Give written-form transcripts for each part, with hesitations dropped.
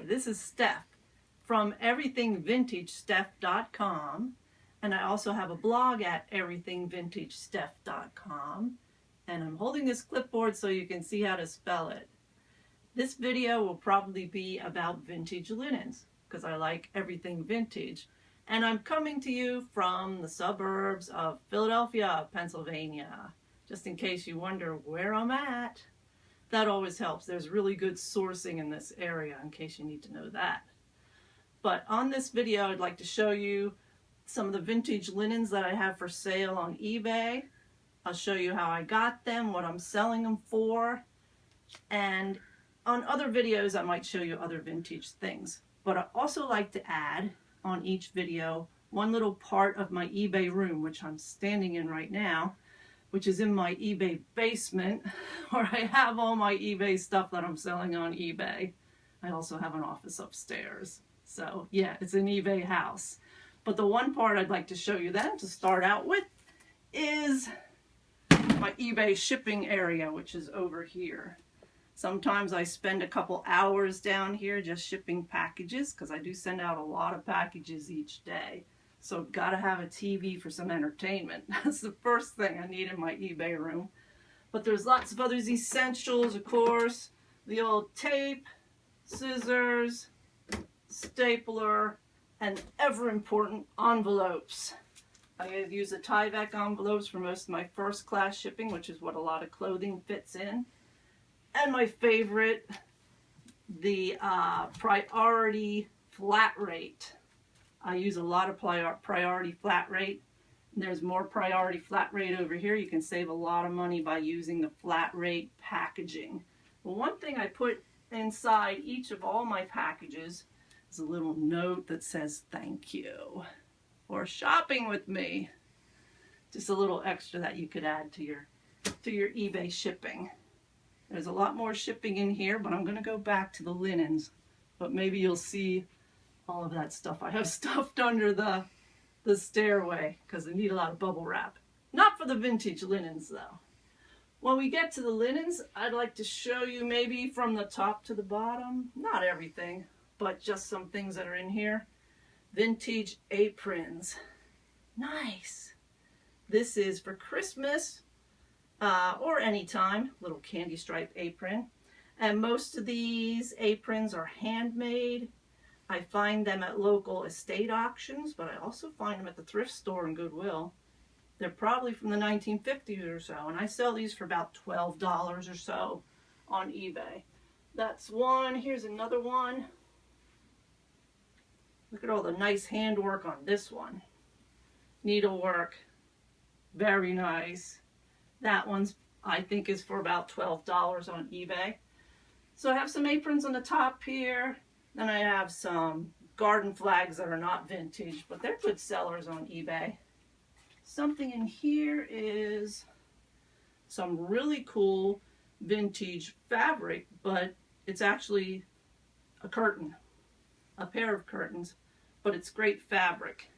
this is Steph from everythingvintagesteph.com, and I also have a blog at everythingvintagesteph.com, and I'm holding this clipboard so you can see how to spell it. This video will probably be about vintage linens because I like everything vintage, and I'm coming to you from the suburbs of Philadelphia, Pennsylvania, just in case you wonder where I'm at. That always helps. There's really good sourcing in this area in case you need to know that. But on this video, I'd like to show you some of the vintage linens that I have for sale on eBay. I'll show you how I got them, what I'm selling them for, and on other videos I might show you other vintage things. But I also like to add on each video one little part of my eBay room, which I'm standing in right now, which is in my eBay basement, where I have all my eBay stuff that I'm selling on eBay. I also have an office upstairs. So yeah, it's an eBay house. But the one part I'd like to show you then to start out with is my eBay shipping area, which is over here. Sometimes I spend a couple hours down here just shipping packages because I do send out a lot of packages each day. So I've got to have a TV for some entertainment. That's the first thing I need in my eBay room. But there's lots of other essentials, of course. The old tape, scissors, stapler, and ever important envelopes. I use the Tyvek envelopes for most of my first class shipping, which is what a lot of clothing fits in. And my favorite, the priority flat rate. I use a lot of priority flat rate. There's more priority flat rate over here. You can save a lot of money by using the flat rate packaging. Well, one thing I put inside each of all my packages is a little note that says thank you for shopping with me. Just a little extra that you could add to your eBay shipping. There's a lot more shipping in here, but I'm going to go back to the linens. But maybe you'll see all of that stuff I have stuffed under the stairway because I need a lot of bubble wrap. Not for the vintage linens though. When we get to the linens, I'd like to show you maybe from the top to the bottom, not everything, but just some things that are in here. Vintage aprons. Nice. This is for Christmas or anytime, little candy stripe apron. And most of these aprons are handmade. I find them at local estate auctions, but I also find them at the thrift store and Goodwill. They're probably from the 1950s or so, and I sell these for about $12 or so on eBay. That's one. Here's another one. Look at all the nice handwork on this one. Needlework. Very nice. That one's, I think, is for about $12 on eBay. So I have some aprons on the top here. Then I have some garden flags that are not vintage, but they're good sellers on eBay. Something in here is some really cool vintage fabric, but it's actually a curtain, a pair of curtains, but it's great fabric.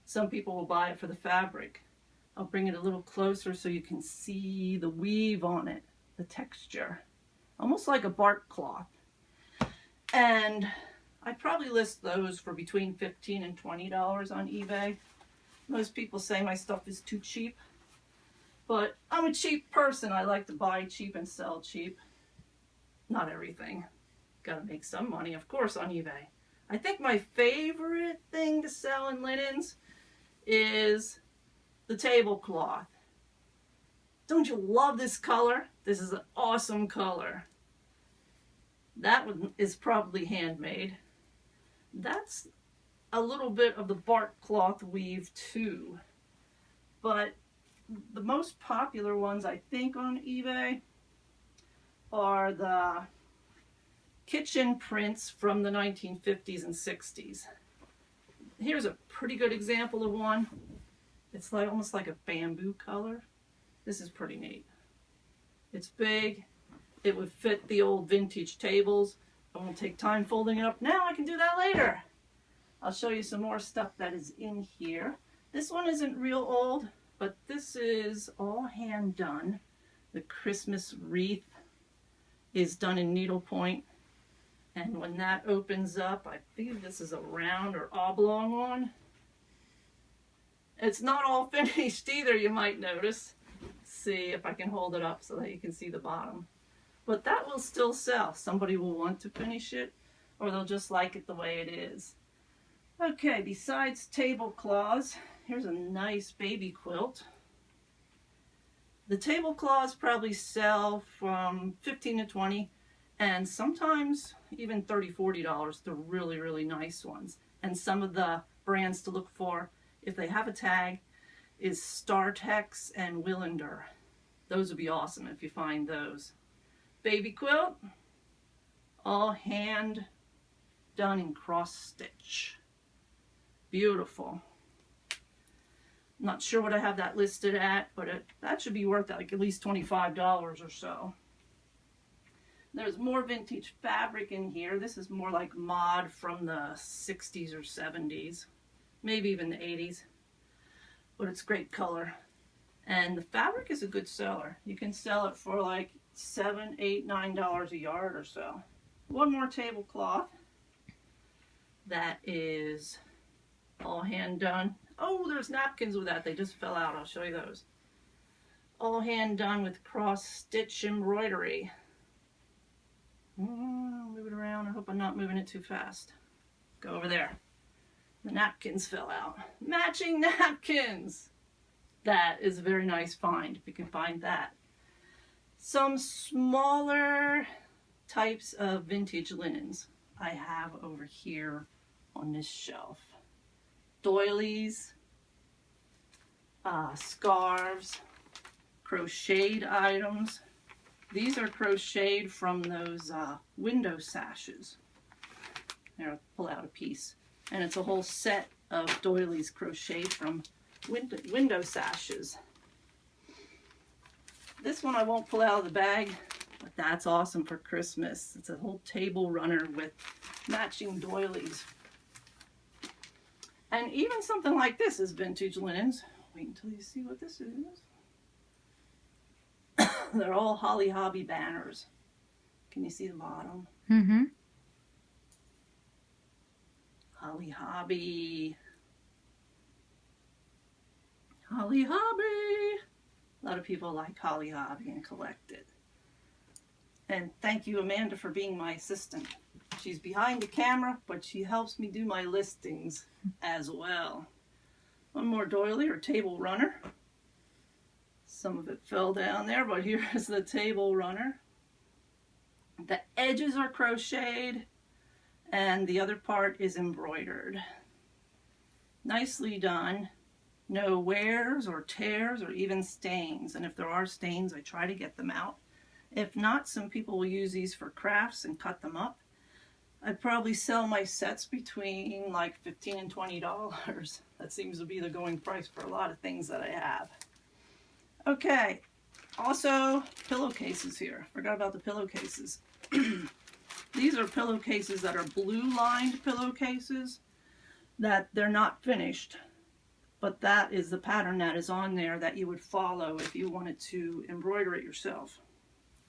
Some people will buy it for the fabric. I'll bring it a little closer so you can see the weave on it, the texture, almost like a bark cloth. And I'd probably list those for between $15 and $20 on eBay. Most people say my stuff is too cheap, but I'm a cheap person. I like to buy cheap and sell cheap. Not everything. Gotta make some money, of course, on eBay. I think my favorite thing to sell in linens is the tablecloth. Don't you love this color? This is an awesome color. That one is probably handmade. That's a little bit of the bark cloth weave too. But the most popular ones I think on eBay are the kitchen prints from the 1950s and 60s. Here's a pretty good example of one. It's like almost like a bamboo color. This is pretty neat. It's big. It would fit the old vintage tables. I won't take time folding it up now. I can do that later. I'll show you some more stuff that is in here. This one isn't real old, but this is all hand done. The Christmas wreath is done in needlepoint. And when that opens up, I believe this is a round or oblong one. It's not all finished either, you might notice. See if I can hold it up so that you can see the bottom. But that will still sell. Somebody will want to finish it, or they'll just like it the way it is. Okay, besides tablecloths, here's a nice baby quilt. The tablecloths probably sell from $15 to $20, and sometimes even $30–$40. They're really, really nice ones. And some of the brands to look for, if they have a tag, is Startex and Willander. Those would be awesome if you find those. Baby quilt, all hand done in cross stitch. Beautiful. Not sure what I have that listed at, but that should be worth like at least $25 or so. There's more vintage fabric in here. This is more like mod from the 60s or 70s, maybe even the 80s, but it's great color. And the fabric is a good seller. You can sell it for like $7, $8, $9 a yard or so. One more tablecloth that is all hand done. Oh, there's napkins with that. They just fell out. I'll show you those. All hand done with cross stitch embroidery. Move it around. I hope I'm not moving it too fast. Go over there. The napkins fell out. Matching napkins. That is a very nice find, if you can find that. Some smaller types of vintage linens I have over here on this shelf. Doilies, scarves, crocheted items. These are crocheted from those window sashes. Here, I'll pull out a piece. And it's a whole set of doilies crocheted from window sashes. This one I won't pull out of the bag, but that's awesome for Christmas. It's a whole table runner with matching doilies. And even something like this is vintage linens. Wait until you see what this is. They're all Holly Hobby banners. Can you see the bottom? Mm-hmm. Holly Hobby. Holly Hobby. A lot of people like Holly Hobby and collect it. And thank you, Amanda, for being my assistant. She's behind the camera, but she helps me do my listings as well. One more doily or table runner. Some of it fell down there, but here's the table runner. The edges are crocheted and the other part is embroidered. Nicely done. No wears or tears or even stains. And if there are stains, I try to get them out. If not, some people will use these for crafts and cut them up. I'd probably sell my sets between like $15 and $20. That seems to be the going price for a lot of things that I have. Okay, also pillowcases here. Forgot about the pillowcases. These are pillowcases that are blue-lined pillowcases that they're not finished. But that is the pattern that is on there that you would follow if you wanted to embroider it yourself.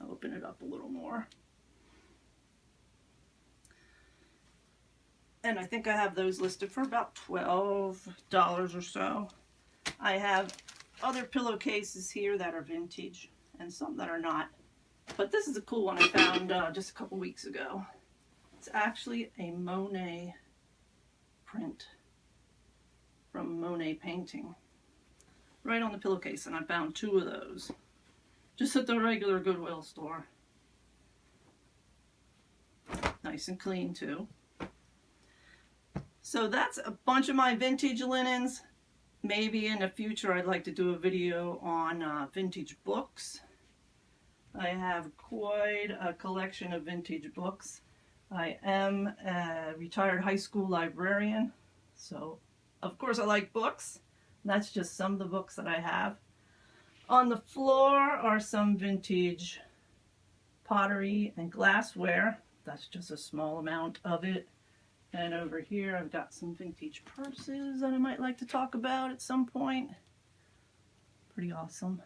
I'll open it up a little more. And I think I have those listed for about $12 or so. I have other pillowcases here that are vintage and some that are not. But this is a cool one I found just a couple weeks ago. It's actually a Monet print from Monet painting. Right on the pillowcase, and I found 2 of those. Just at the regular Goodwill store. Nice and clean too. So that's a bunch of my vintage linens. Maybe in the future I'd like to do a video on vintage books. I have quite a collection of vintage books. I am a retired high school librarian, so of course I like books. That's just some of the books that I have. On the floor are some vintage pottery and glassware. That's just a small amount of it. And over here I've got some vintage purses that I might like to talk about at some point. Pretty awesome.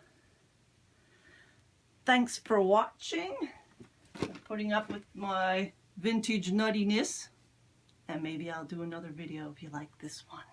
Thanks for watching. I'm putting up with my vintage nuttiness. And maybe I'll do another video if you like this one.